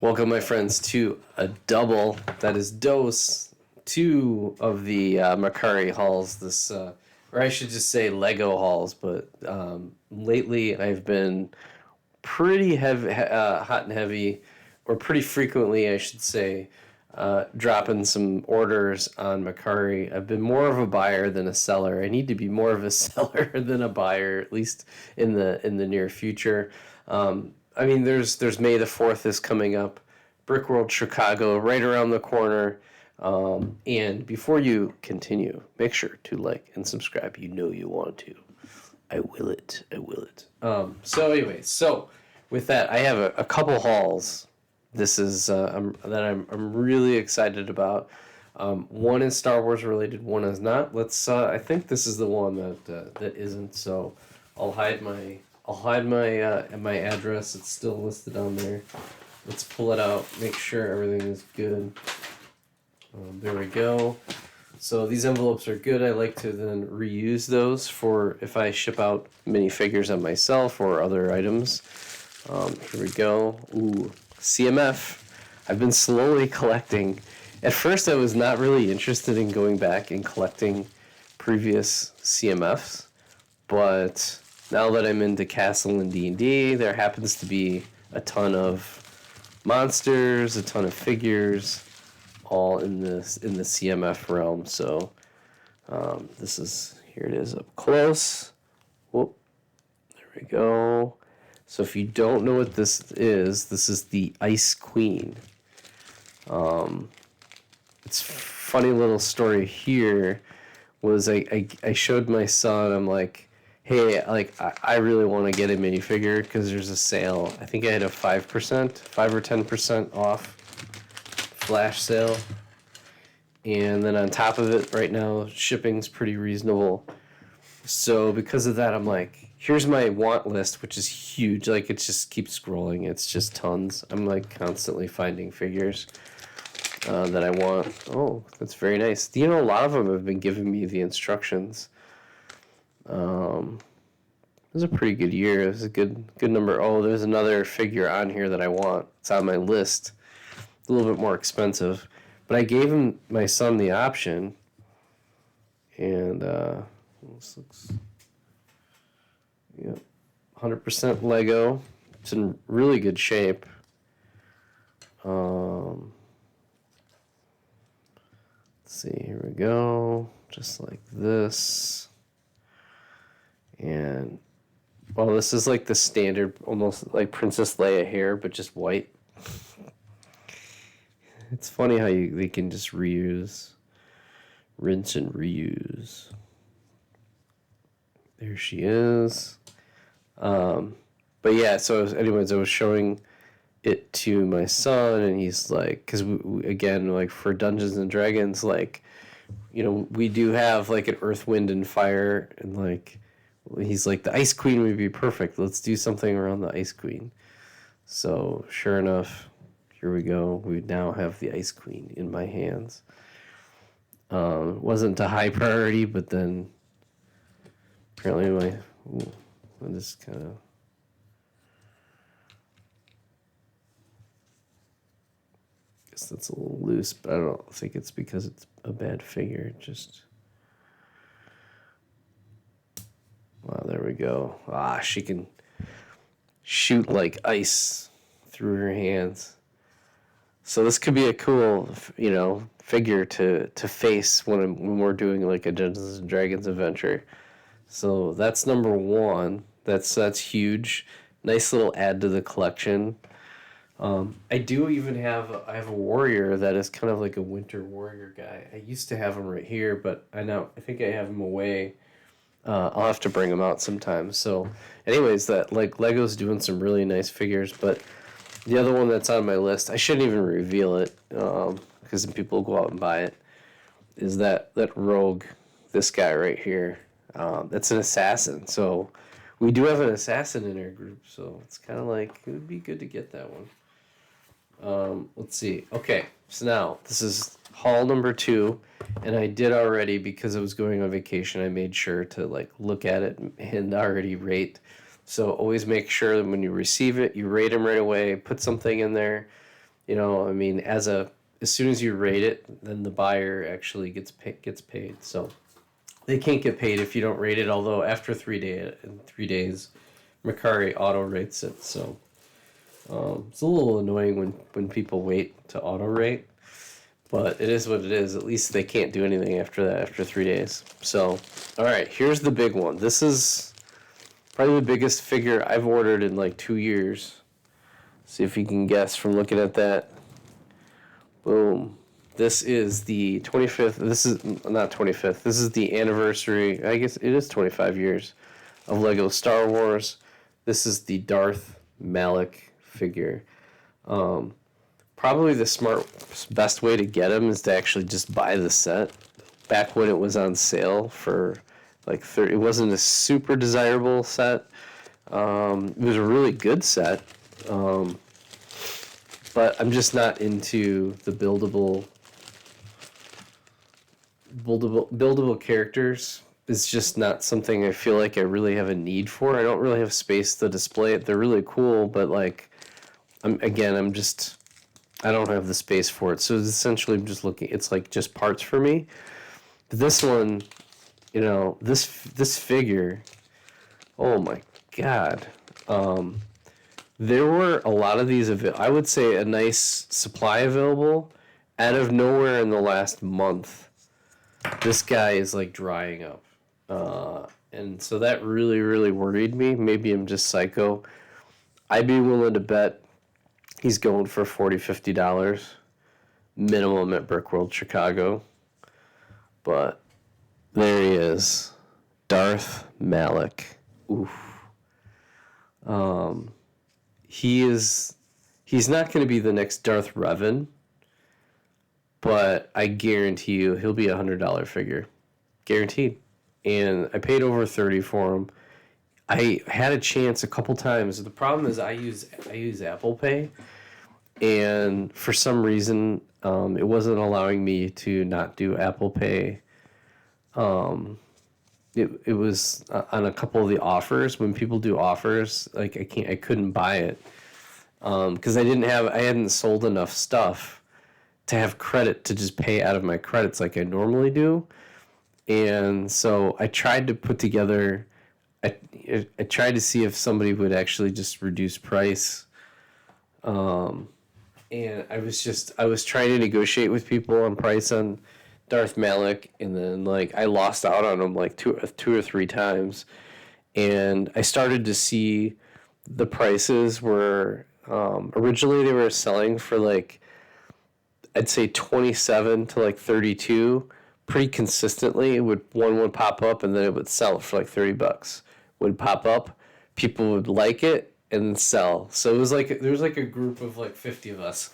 Welcome, my friends, to a double, that is dose, two of the Mercari hauls. Or I should just say Lego hauls, but lately I've been pretty heavy, hot and heavy, or pretty frequently, I should say, dropping some orders on Mercari. I've been more of a buyer than a seller. I need to be more of a seller than a buyer, at least in the near future. There's May the 4th is coming up, Brickworld Chicago right around the corner. And before you continue, make sure to like and subscribe. You know you want to. I will it. So with that, I have a couple hauls. This is I'm really excited about. One is Star Wars related, one is not. I think this is the one that isn't. So I'll hide my my address. It's still listed on there. Let's pull it out. Make sure everything is good. There we go. So these envelopes are good. I like to then reuse those for if I ship out minifigures on myself or other items. Here we go. Ooh, CMF. I've been slowly collecting. At first, I was not really interested in going back and collecting previous CMFs, but now that I'm into Castle and D&D, there happens to be a ton of monsters, a ton of figures, all in the CMF realm. So here it is up close. Whoop, there we go. So if you don't know what this is the Ice Queen. It's funny little story here was I showed my son, I'm like, hey, I really want to get a minifigure because there's a sale. I think I had a 5% or 10% off flash sale. And then on top of it, right now, shipping's pretty reasonable. So because of that, I'm like, here's my want list, which is huge. Like, it just keeps scrolling. It's just tons. I'm like constantly finding figures that I want. Oh, that's very nice. You know, a lot of them have been giving me the instructions. It was a pretty good year. It was a good number. Oh, there's another figure on here that I want. It's on my list. A little bit more expensive. But I gave my son the option. And this looks, yep, 100% Lego. It's in really good shape. Let's see, here we go. Just like this. And, well, this is like the standard, almost like Princess Leia hair, but just white. It's funny how they can just reuse, rinse and reuse. There she is. But yeah, so I was showing it to my son, and he's like, because again, like for Dungeons and Dragons, like, you know, we do have like an Earth, Wind, and Fire, and like, he's like, the Ice Queen would be perfect. Let's do something around the Ice Queen. So sure enough, here we go. We now have the Ice Queen in my hands. Wasn't a high priority, but then apparently I just kind of. Guess that's a little loose, but I don't think it's because it's a bad figure. Just. Wow, there we go. She can shoot like ice through her hands. So this could be a cool, figure to face when we're doing like a Dungeons and Dragons adventure. So that's number one. That's huge. Nice little add to the collection. I do even have a warrior that is kind of like a winter warrior guy. I used to have him right here, but I think I have him away. I'll have to bring them out sometime. So anyways, that like Lego's doing some really nice figures, but the other one that's on my list, I shouldn't even reveal it because then people will go out and buy it, is that rogue, this guy right here. That's an assassin. So we do have an assassin in our group, so it's kind of like it would be good to get that one. Let's see. Okay, so now this is haul number 2, and I did already, because I was going on vacation, I made sure to like look at it and already rate. So always make sure that when you receive it, you rate them right away, put something in there. You know, I mean, as soon as you rate it, then the buyer actually gets paid. So they can't get paid if you don't rate it. Although after 3 days, Mercari auto rates it. So it's a little annoying when people wait to auto rate, but it is what it is. At least they can't do anything after that after 3 days. So, all right, here's the big one. This is probably the biggest figure I've ordered in like 2 years. See if you can guess from looking at that. Boom. This is the 25th. This is not 25th. This is the anniversary. I guess it is 25 years of Lego Star Wars. This is the Darth Malik figure. Probably the best way to get him is to actually just buy the set. Back when it was on sale for like 30, it wasn't a super desirable set. It was a really good set. But I'm just not into the buildable characters. It's just not something I feel like I really have a need for. I don't really have space to display it. They're really cool, but like, I don't have the space for it. So essentially, I'm just looking. It's like just parts for me. But this one, this figure. Oh my god. There were a lot of these I would say a nice supply available. Out of nowhere in the last month, this guy is like drying up. And so that really, really worried me. Maybe I'm just psycho. I'd be willing to bet he's going for $40-$50 minimum at Brickworld Chicago. But there he is. Darth Malik. Oof. He's not going to be the next Darth Revan, but I guarantee you he'll be $100 figure. Guaranteed. And I paid over $30 for him. I had a chance a couple times. The problem is I use Apple Pay, and for some reason it wasn't allowing me to not do Apple Pay. It was on a couple of the offers. When people do offers, like I couldn't buy it because I hadn't sold enough stuff to have credit to just pay out of my credits like I normally do. And so I tried to put together. I tried to see if somebody would actually just reduce price. And I was trying to negotiate with people on price on Darth Malik, and then like I lost out on him like two or three times, and I started to see the prices were originally they were selling for like I'd say 27 to like 32 pretty consistently. One would pop up and then it would sell for like $30. Would pop up, people would like it and then sell. So it was like there was like a group of like 50 of us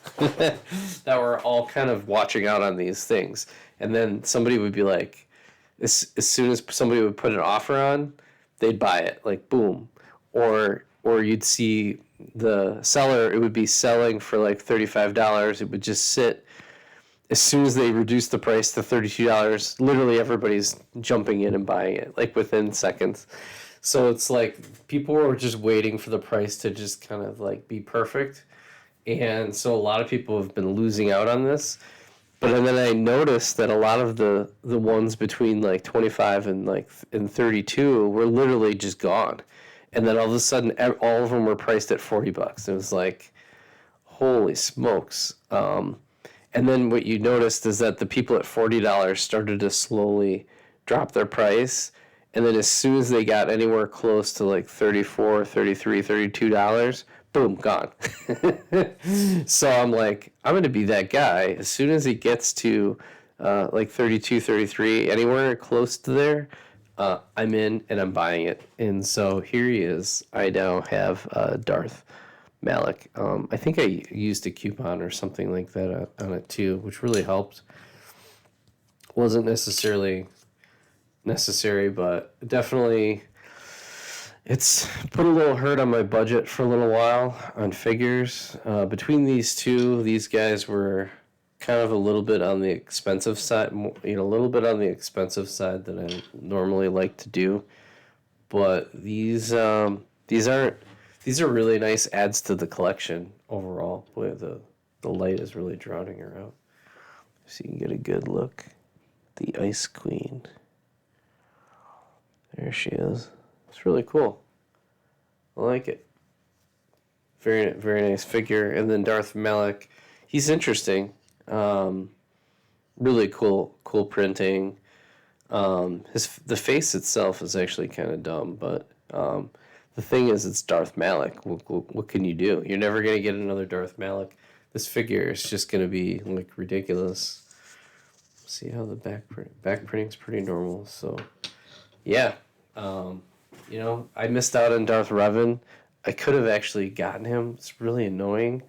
that were all kind of watching out on these things. And then somebody would be like, as soon as somebody would put an offer on, they'd buy it, like boom. Or you'd see the seller, it would be selling for like $35. It would just sit. As soon as they reduced the price to $32, literally everybody's jumping in and buying it, like within seconds. So it's like people were just waiting for the price to just kind of like be perfect. And so a lot of people have been losing out on this. But then I noticed that a lot of the ones between like 25 and 32 were literally just gone. And then all of a sudden all of them were priced at $40. It was like, holy smokes. And then what you noticed is that the people at $40 started to slowly drop their price. And then as soon as they got anywhere close to like $34, $33, $32, boom, gone. So I'm like, I'm going to be that guy. As soon as it gets to like 32, 33, anywhere close to there, I'm in and I'm buying it. And so here he is. I now have Darth Malik. I think I used a coupon or something like that on it too, which really helped. Wasn't necessarily necessary, but definitely it's put a little hurt on my budget for a little while on figures. Between these two, these guys were kind of a little bit on the expensive side, a little bit on the expensive side that I normally like to do. But these are really nice adds to the collection overall. Boy, The light is really drowning her out. So you can get a good look. The Ice Queen. There she is. It's really cool. I like it. Very, very nice figure. And then Darth Malik, he's interesting. Really cool printing. The face itself is actually kind of dumb, but the thing is, it's Darth Malik. What can you do? You're never gonna get another Darth Malik. This figure is just gonna be like ridiculous. See how the back printing's pretty normal. So, yeah, I missed out on Darth Revan. I could have actually gotten him. It's really annoying,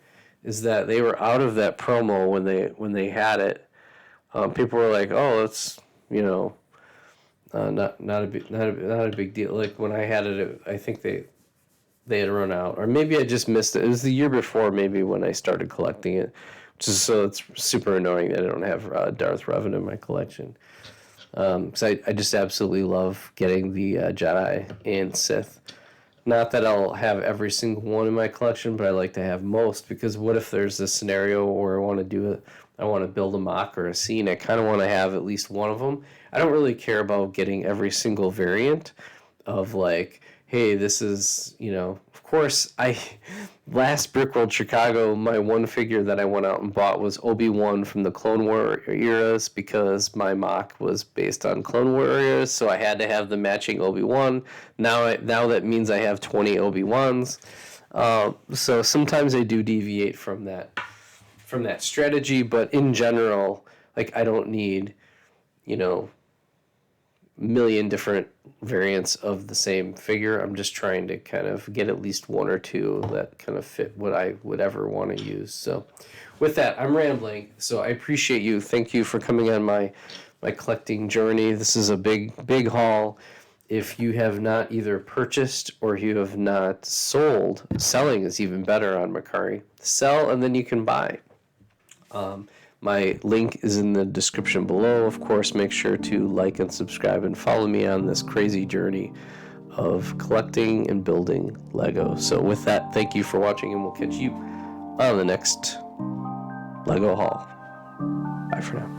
is that they were out of that promo when they had it. People were like, "Oh, it's not a big deal." Like when I had it, I think they had run out, or maybe I just missed it. It was the year before, maybe, when I started collecting it. So it's super annoying that I don't have Darth Revan in my collection. Because I just absolutely love getting the Jedi and Sith. Not that I'll have every single one in my collection, but I like to have most, because what if there's a scenario where I want to build a mock or a scene? I kind of want to have at least one of them. I don't really care about getting every single variant of, like, hey, this is, of course, last Brickworld Chicago, my one figure that I went out and bought was Obi-Wan from the Clone War eras, because my mock was based on Clone War eras, so I had to have the matching Obi-Wan. Now that means I have 20 Obi-Wans. So sometimes I do deviate from that strategy, but in general, like, I don't need, million different variants of the same figure. I'm just trying to kind of get at least one or two that kind of fit what I would ever want to use. So with that, I'm rambling. So I appreciate you. Thank you for coming on my collecting journey. This is a big haul. If you have not either purchased or you have not sold, selling is even better on Mercari. Sell and then you can buy. My link is in the description below. Of course, make sure to like and subscribe and follow me on this crazy journey of collecting and building Lego. So with that, thank you for watching, and we'll catch you on the next Lego haul. Bye for now.